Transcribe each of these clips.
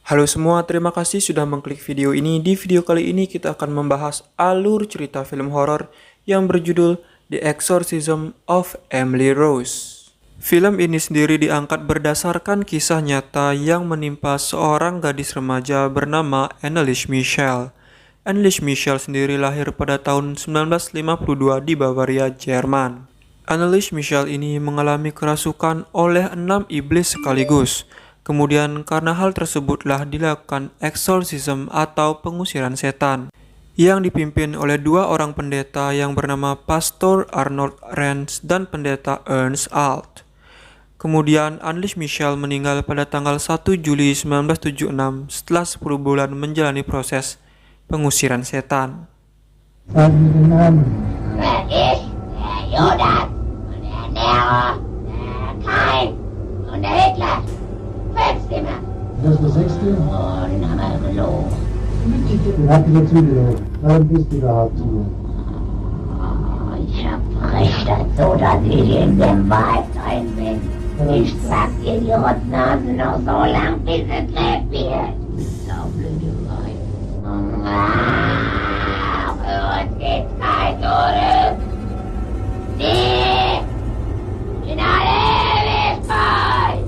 Halo semua, terima kasih sudah mengklik video ini. Di video kali ini kita akan membahas alur cerita film horor yang berjudul The Exorcism of Emily Rose. Film ini sendiri diangkat berdasarkan kisah nyata yang menimpa seorang gadis remaja bernama Anneliese Michel. Anneliese Michel sendiri lahir pada tahun 1952 di Bavaria, Jerman. Anneliese Michel ini mengalami kerasukan oleh 6 iblis sekaligus. Kemudian karena hal tersebutlah dilakukan exorcism atau pengusiran setan yang dipimpin oleh dua orang pendeta yang bernama Pastor Arnold Renz dan pendeta Ernst Alt. Kemudian Anneliese Michel meninggal pada tanggal 1 Juli 1976 setelah 10 bulan menjalani proses pengusiran setan. Das ist der 6. Oh, den haben wir gelogen. Den habt ihr zugelogen. Warum bist du überhaupt zugelogen? Ich hab recht dazu, dass ich in dem Wald drin bin. Ich sag dir die Rotznasen noch so lang, bis es lebt wird. So blöde Wein. Für uns geht's kein zurück. Nee! In alle Ewigkeit!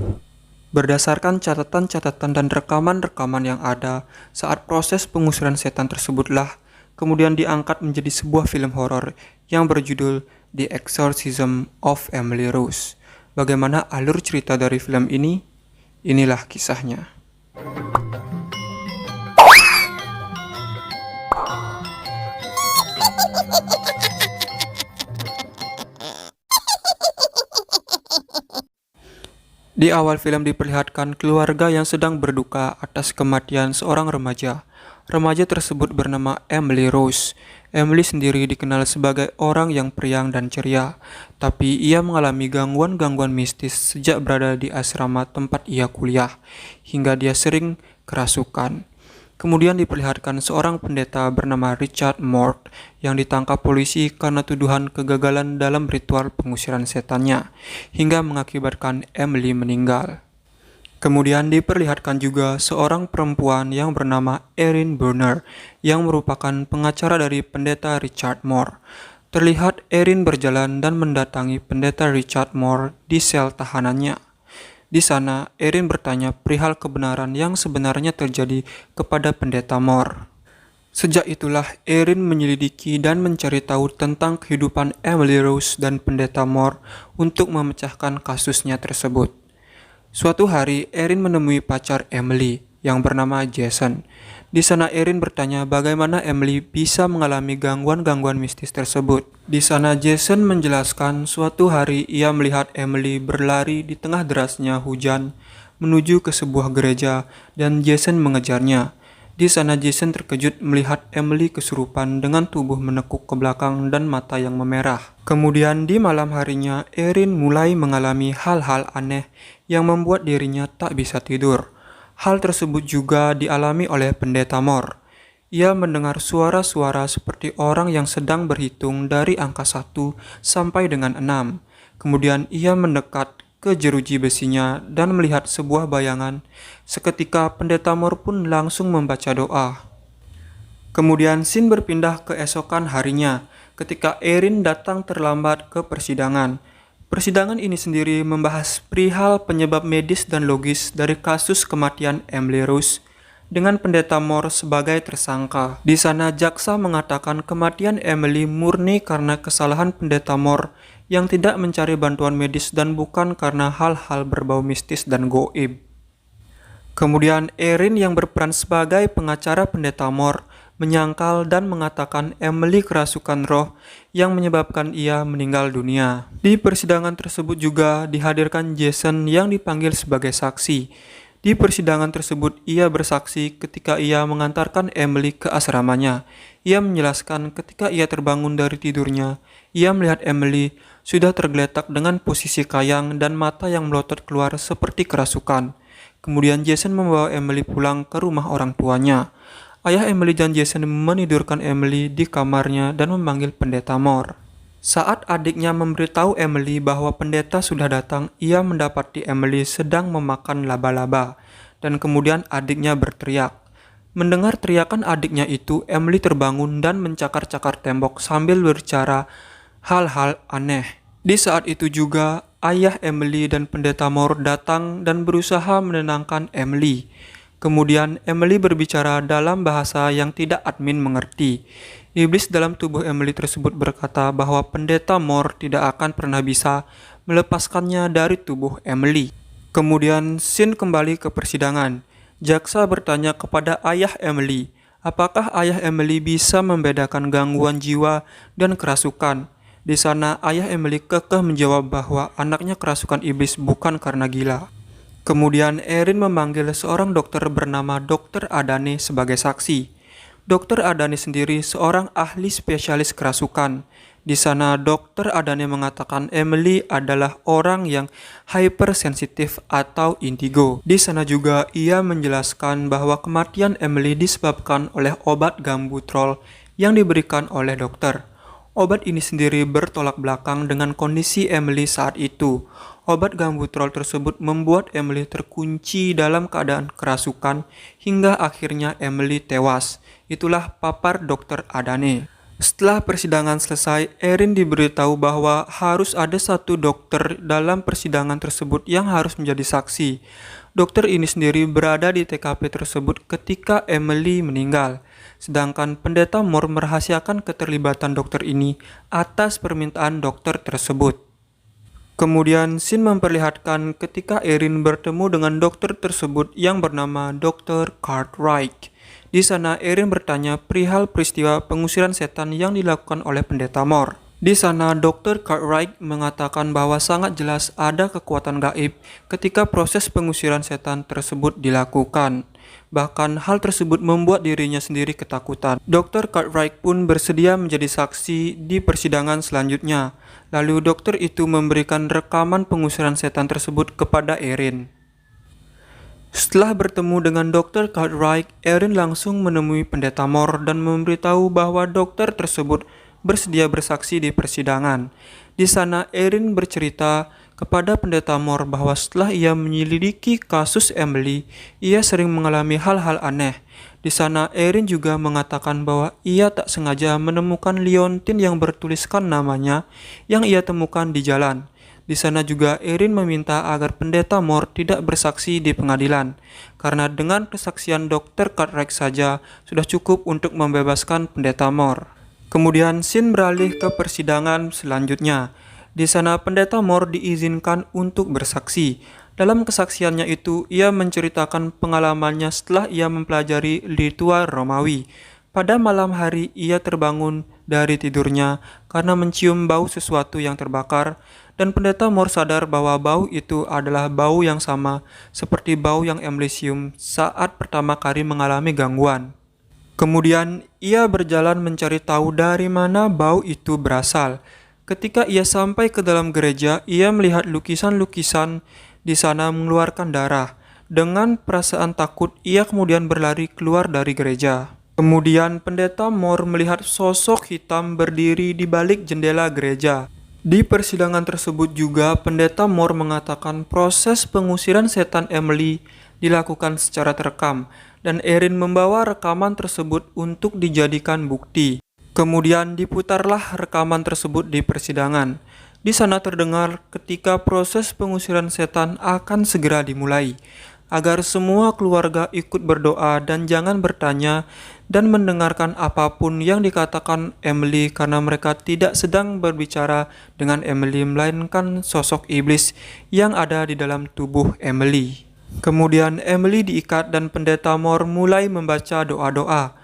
Berdasarkan catatan-catatan dan rekaman-rekaman yang ada saat proses pengusiran setan tersebutlah kemudian diangkat menjadi sebuah film horor yang berjudul The Exorcism of Emily Rose. Bagaimana alur cerita dari film ini? Inilah kisahnya. Di awal film diperlihatkan keluarga yang sedang berduka atas kematian seorang remaja. Remaja tersebut bernama Emily Rose. Emily sendiri dikenal sebagai orang yang periang dan ceria, tapi ia mengalami gangguan-gangguan mistis sejak berada di asrama tempat ia kuliah, hingga dia sering kerasukan. Kemudian diperlihatkan seorang pendeta bernama Richard Mort yang ditangkap polisi karena tuduhan kegagalan dalam ritual pengusiran setannya, hingga mengakibatkan Emily meninggal. Kemudian diperlihatkan juga seorang perempuan yang bernama Erin Burner yang merupakan pengacara dari pendeta Richard Mort. Terlihat Erin berjalan dan mendatangi pendeta Richard Mort di sel tahanannya. Di sana, Erin bertanya perihal kebenaran yang sebenarnya terjadi kepada pendeta Mort. Sejak itulah Erin menyelidiki dan mencari tahu tentang kehidupan Emily Rose dan pendeta Mort untuk memecahkan kasusnya tersebut. Suatu hari, Erin menemui pacar Emily yang bernama Jason. Di sana Erin bertanya bagaimana Emily bisa mengalami gangguan-gangguan mistis tersebut. Di sana Jason menjelaskan suatu hari ia melihat Emily berlari di tengah derasnya hujan menuju ke sebuah gereja dan Jason mengejarnya. Di sana Jason terkejut melihat Emily kesurupan dengan tubuh menekuk ke belakang dan mata yang memerah. Kemudian di malam harinya Erin mulai mengalami hal-hal aneh yang membuat dirinya tak bisa tidur. Hal tersebut juga dialami oleh pendeta Mort. Ia mendengar suara-suara seperti orang yang sedang berhitung dari angka 1 sampai dengan 6. Kemudian ia mendekat ke jeruji besinya dan melihat sebuah bayangan. Seketika pendeta Mort pun langsung membaca doa. Kemudian scene berpindah ke esokan harinya ketika Erin datang terlambat ke persidangan. Persidangan ini sendiri membahas perihal penyebab medis dan logis dari kasus kematian Emily Rose dengan pendeta Mort sebagai tersangka. Di sana jaksa mengatakan kematian Emily murni karena kesalahan pendeta Mort yang tidak mencari bantuan medis dan bukan karena hal-hal berbau mistis dan goib. Kemudian Erin yang berperan sebagai pengacara pendeta Mort menyangkal dan mengatakan Emily kerasukan roh yang menyebabkan ia meninggal dunia. Di persidangan tersebut juga dihadirkan Jason yang dipanggil sebagai saksi. Di persidangan tersebut ia bersaksi ketika ia mengantarkan Emily ke asramanya. Ia menjelaskan ketika ia terbangun dari tidurnya, ia melihat Emily sudah tergeletak dengan posisi kayang dan mata yang melotot keluar seperti kerasukan. Kemudian Jason membawa Emily pulang ke rumah orang tuanya. Ayah Emily dan Jason menidurkan Emily di kamarnya dan memanggil pendeta Mort. Saat adiknya memberitahu Emily bahwa pendeta sudah datang, ia mendapati Emily sedang memakan laba-laba. dan kemudian adiknya berteriak. Mendengar teriakan adiknya itu, Emily terbangun dan mencakar-cakar tembok sambil berbicara hal-hal aneh. Di saat itu juga, ayah Emily dan Pendeta Moore datang dan berusaha menenangkan Emily. Kemudian Emily berbicara dalam bahasa yang tidak admin mengerti. Iblis dalam tubuh Emily tersebut berkata bahwa Pendeta Moore tidak akan pernah bisa melepaskannya dari tubuh Emily. Kemudian scene kembali ke persidangan. Jaksa bertanya kepada ayah Emily, apakah ayah Emily bisa membedakan gangguan jiwa dan kerasukan. Di sana ayah Emily kekeh menjawab bahwa anaknya kerasukan iblis bukan karena gila. Kemudian Erin memanggil seorang dokter bernama Dr. Adane sebagai saksi. Dr. Adane sendiri seorang ahli spesialis kerasukan. Di sana Dr. Adane mengatakan Emily adalah orang yang hypersensitif atau indigo. Di sana juga ia menjelaskan bahwa kematian Emily disebabkan oleh obat gambutrol yang diberikan oleh dokter. Obat ini sendiri bertolak belakang dengan kondisi Emily saat itu. Obat gambutrol tersebut membuat Emily terkunci dalam keadaan kerasukan hingga akhirnya Emily tewas. Itulah papar Dr. Adane. Setelah persidangan selesai, Erin diberitahu bahwa harus ada satu dokter dalam persidangan tersebut yang harus menjadi saksi. Dokter ini sendiri berada di TKP tersebut ketika Emily meninggal. Sedangkan Pendeta Moore merahasiakan keterlibatan dokter ini atas permintaan dokter tersebut. Kemudian scene memperlihatkan ketika Erin bertemu dengan dokter tersebut yang bernama Dr. Cartwright. Di sana Erin bertanya perihal peristiwa pengusiran setan yang dilakukan oleh Pendeta Moore. Di sana Dr. Cartwright mengatakan bahwa sangat jelas ada kekuatan gaib ketika proses pengusiran setan tersebut dilakukan. Bahkan hal tersebut membuat dirinya sendiri ketakutan. Dr. Cartwright pun bersedia menjadi saksi di persidangan selanjutnya. Lalu dokter itu memberikan rekaman pengusiran setan tersebut kepada Erin. Setelah bertemu dengan Dr. Cartwright, Erin langsung menemui Pendeta Moore dan memberitahu bahwa dokter tersebut bersedia bersaksi di persidangan. Di sana Erin bercerita kepada Pendeta Moore bahwa setelah ia menyelidiki kasus Emily, ia sering mengalami hal-hal aneh. Di sana Erin juga mengatakan bahwa ia tak sengaja menemukan liontin yang bertuliskan namanya yang ia temukan di jalan. Di sana juga Erin meminta agar Pendeta Moore tidak bersaksi di pengadilan, karena dengan kesaksian Dr. Cartwright saja sudah cukup untuk membebaskan Pendeta Moore. Kemudian scene beralih ke persidangan selanjutnya. Di sana Pendeta Moore diizinkan untuk bersaksi. Dalam kesaksiannya itu, ia menceritakan pengalamannya setelah ia mempelajari ritual Romawi. Pada malam hari, ia terbangun dari tidurnya karena mencium bau sesuatu yang terbakar, dan Pendeta Moore sadar bahwa bau itu adalah bau yang sama seperti bau yang Emily cium saat pertama kali mengalami gangguan. Kemudian, ia berjalan mencari tahu dari mana bau itu berasal. Ketika ia sampai ke dalam gereja, ia melihat lukisan-lukisan di sana mengeluarkan darah. Dengan perasaan takut, ia kemudian berlari keluar dari gereja. Kemudian Pendeta Moore melihat sosok hitam berdiri di balik jendela gereja. Di persidangan tersebut juga Pendeta Moore mengatakan proses pengusiran setan Emily dilakukan secara terekam, dan Erin membawa rekaman tersebut untuk dijadikan bukti. Kemudian diputarlah rekaman tersebut di persidangan. Di sana terdengar ketika proses pengusiran setan akan segera dimulai, agar semua keluarga ikut berdoa dan jangan bertanya dan mendengarkan apapun yang dikatakan Emily karena mereka tidak sedang berbicara dengan Emily melainkan sosok iblis yang ada di dalam tubuh Emily. Kemudian Emily diikat dan Pendeta Moore mulai membaca doa-doa.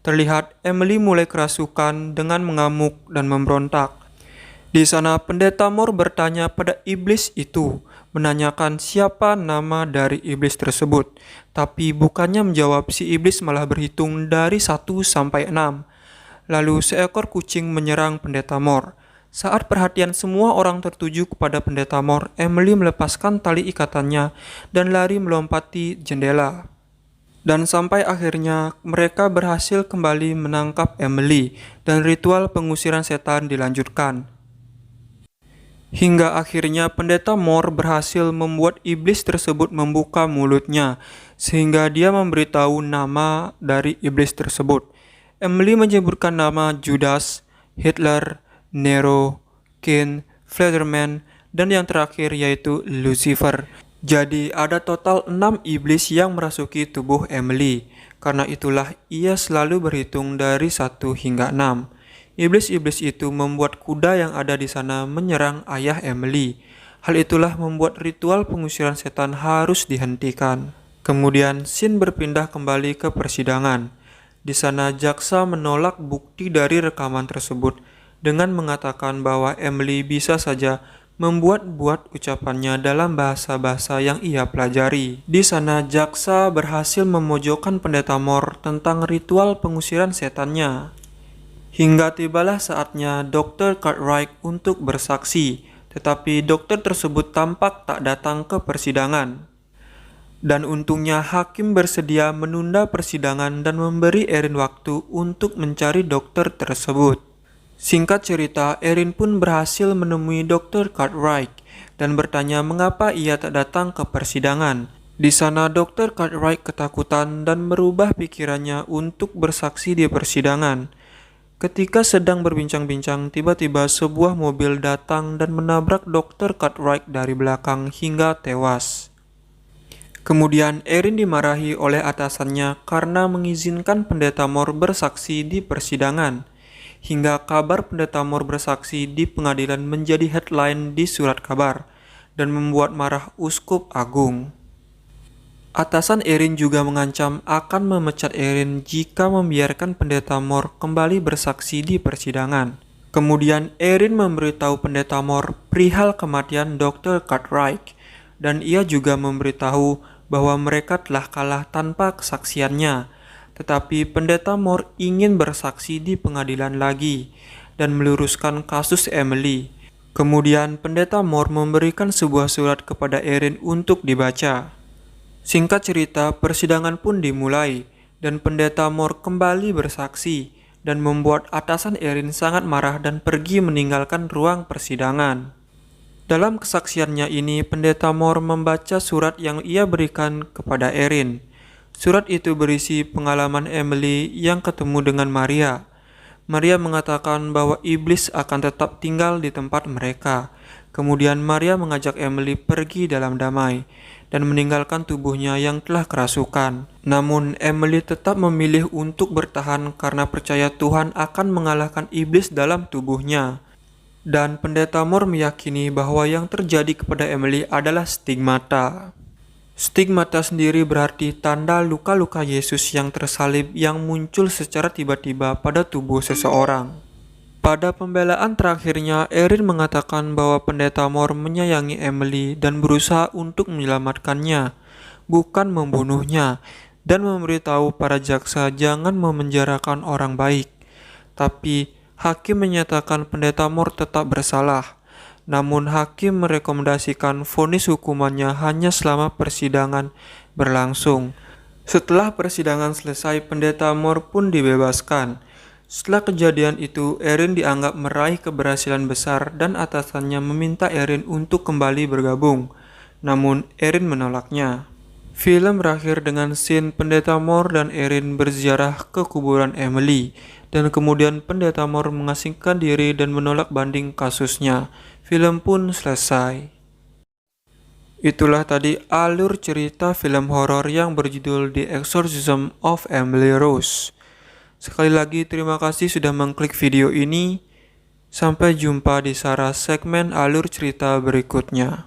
Terlihat Emily mulai kerasukan dengan mengamuk dan memberontak. Di sana Pendeta Moore bertanya pada iblis itu, menanyakan siapa nama dari iblis tersebut. Tapi bukannya menjawab, si iblis malah berhitung dari 1 sampai 6. Lalu seekor kucing menyerang Pendeta Moore. Saat perhatian semua orang tertuju kepada Pendeta Moore, Emily melepaskan tali ikatannya dan lari melompati jendela. Dan sampai akhirnya mereka berhasil kembali menangkap Emily dan ritual pengusiran setan dilanjutkan. Hingga akhirnya Pendeta Moore berhasil membuat iblis tersebut membuka mulutnya, sehingga dia memberitahu nama dari iblis tersebut. Emily menyebutkan nama Judas, Hitler, Nero, Cain, Flederman, dan yang terakhir yaitu Lucifer. Jadi ada total 6 iblis yang merasuki tubuh Emily. Karena itulah ia selalu berhitung dari 1 hingga 6. Iblis-iblis itu membuat kuda yang ada di sana menyerang ayah Emily. Hal itulah membuat ritual pengusiran setan harus dihentikan. Kemudian scene berpindah kembali ke persidangan. Di sana jaksa menolak bukti dari rekaman tersebut dengan mengatakan bahwa Emily bisa saja membuat-buat ucapannya dalam bahasa-bahasa yang ia pelajari. Di sana jaksa berhasil memojokkan Pendeta Moore tentang ritual pengusiran setannya. Hingga tibalah saatnya Dr. Cartwright untuk bersaksi, tetapi dokter tersebut tampak tak datang ke persidangan. Dan untungnya hakim bersedia menunda persidangan dan memberi Erin waktu untuk mencari dokter tersebut. Singkat cerita, Erin pun berhasil menemui Dr. Cartwright dan bertanya mengapa ia tak datang ke persidangan. Di sana Dr. Cartwright ketakutan dan merubah pikirannya untuk bersaksi di persidangan. Ketika sedang berbincang-bincang, tiba-tiba sebuah mobil datang dan menabrak Dr. Cartwright dari belakang hingga tewas. Kemudian Erin dimarahi oleh atasannya karena mengizinkan Pendeta Moore bersaksi di persidangan. Hingga kabar Pendeta Moore bersaksi di pengadilan menjadi headline di surat kabar dan membuat marah Uskup Agung. Atasan Erin juga mengancam akan memecat Erin jika membiarkan Pendeta Moore kembali bersaksi di persidangan. Kemudian Erin memberitahu Pendeta Moore perihal kematian Dr. Cartwright dan ia juga memberitahu bahwa mereka telah kalah tanpa kesaksiannya. Tetapi Pendeta Moore ingin bersaksi di pengadilan lagi dan meluruskan kasus Emily. Kemudian Pendeta Moore memberikan sebuah surat kepada Erin untuk dibaca. Singkat cerita, persidangan pun dimulai dan Pendeta Moore kembali bersaksi dan membuat atasan Erin sangat marah dan pergi meninggalkan ruang persidangan. Dalam kesaksiannya ini, Pendeta Moore membaca surat yang ia berikan kepada Erin. Surat itu berisi pengalaman Emily yang ketemu dengan Maria. Maria mengatakan bahwa iblis akan tetap tinggal di tempat mereka. Kemudian Maria mengajak Emily pergi dalam damai dan meninggalkan tubuhnya yang telah kerasukan. Namun Emily tetap memilih untuk bertahan karena percaya Tuhan akan mengalahkan iblis dalam tubuhnya. Dan Pendeta Moore meyakini bahwa yang terjadi kepada Emily adalah stigmata. Stigmata sendiri berarti tanda luka-luka Yesus yang tersalib yang muncul secara tiba-tiba pada tubuh seseorang. Pada pembelaan terakhirnya, Erin mengatakan bahwa Pendeta Moore menyayangi Emily dan berusaha untuk menyelamatkannya, bukan membunuhnya, dan memberitahu para jaksa jangan memenjarakan orang baik. Tapi hakim menyatakan Pendeta Moore tetap bersalah. Namun hakim merekomendasikan vonis hukumannya hanya selama persidangan berlangsung. Setelah persidangan selesai, Pendeta Moore pun dibebaskan. Setelah kejadian itu, Erin dianggap meraih keberhasilan besar dan atasannya meminta Erin untuk kembali bergabung. Namun Erin menolaknya. Film berakhir dengan scene Pendeta Moore dan Erin berziarah ke kuburan Emily, dan kemudian Pendeta Moore mengasingkan diri dan menolak banding kasusnya. Film pun selesai. Itulah tadi alur cerita film horor yang berjudul The Exorcism of Emily Rose. Sekali lagi terima kasih sudah mengklik video ini. Sampai jumpa di Sarah segmen alur cerita berikutnya.